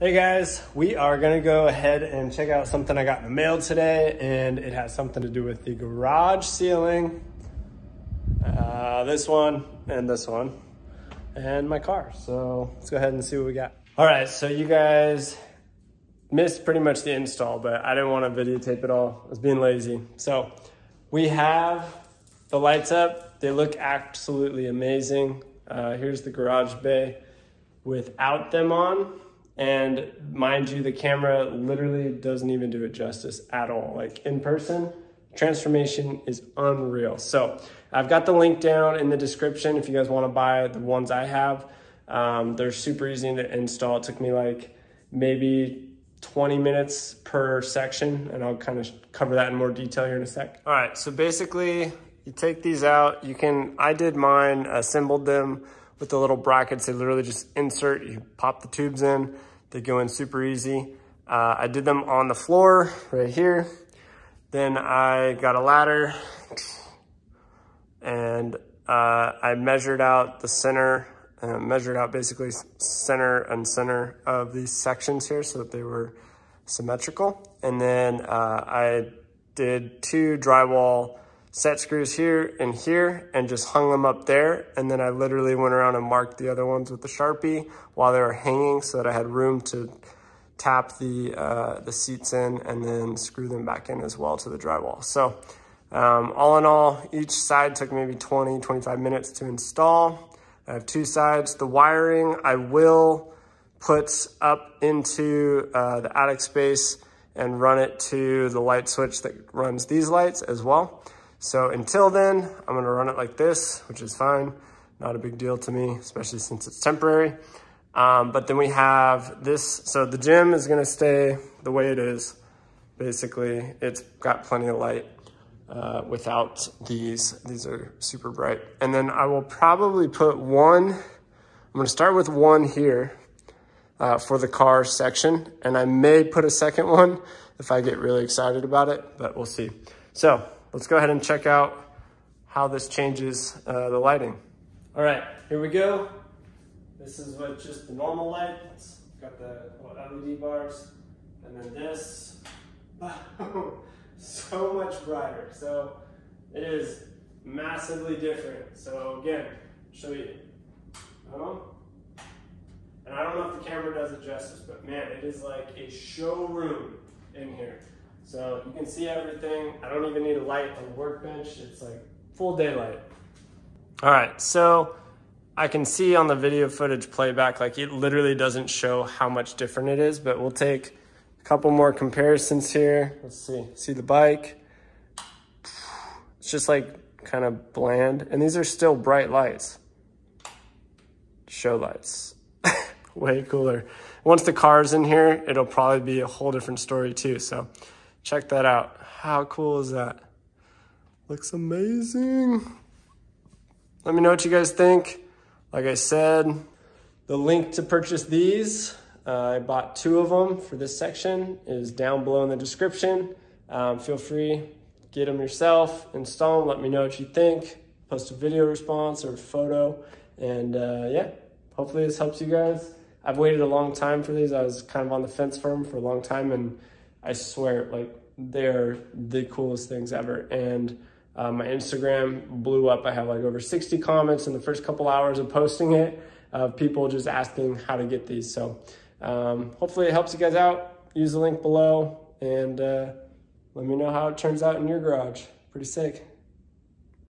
Hey guys, we are gonna go ahead and check out something I got in the mail today, and it has something to do with the garage ceiling. This one, and my car. So let's go ahead and see what we got. All right, so you guys missed pretty much the install, but I didn't want to videotape it all. I was being lazy. So we have the lights up. They look absolutely amazing. Here's the garage bay without them on. And mind you, the camera literally doesn't even do it justice at all. Like in person, transformation is unreal. So I've got the link down in the description if you guys want to buy the ones I have. They're super easy to install. It took me like maybe 20 minutes per section, and I'll kind of cover that in more detail here in a sec. All right, so basically you take these out. I did mine, assembled them with the little brackets. They literally just insert, you pop the tubes in, they go in super easy. I did them on the floor right here. Then I got a ladder and I measured out the center, measured out basically center and center of these sections here so that they were symmetrical. And then I did 2 drywall set screws here and just hung them up there. And then I literally went around and marked the other ones with the Sharpie while they were hanging so that I had room to tap the seats in and then screw them back in as well to the drywall. So all in all, each side took maybe 20, 25 minutes to install. I have 2 sides. The wiring I will put up into the attic space and run it to the light switch that runs these lights as well. So until then, I'm gonna run it like this, which is fine. Not a big deal to me, especially since it's temporary. But then we have this. So the gym is gonna stay the way it is. Basically, it's got plenty of light without these. These are super bright. And then I will probably put one, I'm gonna start with one here for the car section. And I may put a second one if I get really excited about it, but we'll see. So let's go ahead and check out how this changes the lighting. All right, here we go. This is what just the normal light. It's got the LED bars, and then this, so much brighter. So it is massively different. So again, show you. And I don't know if the camera does it justice, but man, it is like a showroom in here. So you can see everything. I don't even need a light on the workbench. It's like full daylight. All right, so I can see on the video footage playback, like it literally doesn't show how much different it is, but we'll take a couple more comparisons here. Let's see the bike. It's just like kind of bland. And these are still bright lights. Show lights, way cooler. Once the car's in here, it'll probably be a whole different story too. So check that out. How cool is that? Looks amazing. Let me know what you guys think. Like I said, the link to purchase these, I bought 2 of them for this section, is down below in the description. Feel free, get them yourself, install them, let me know what you think. Post a video response or a photo. And yeah, hopefully this helps you guys. I've waited a long time for these. I was kind of on the fence for them for a long time, and I swear, like, they're the coolest things ever. And my Instagram blew up. I have like over 60 comments in the first couple hours of posting it, of people just asking how to get these. So hopefully it helps you guys out. Use the link below and let me know how it turns out in your garage. Pretty sick.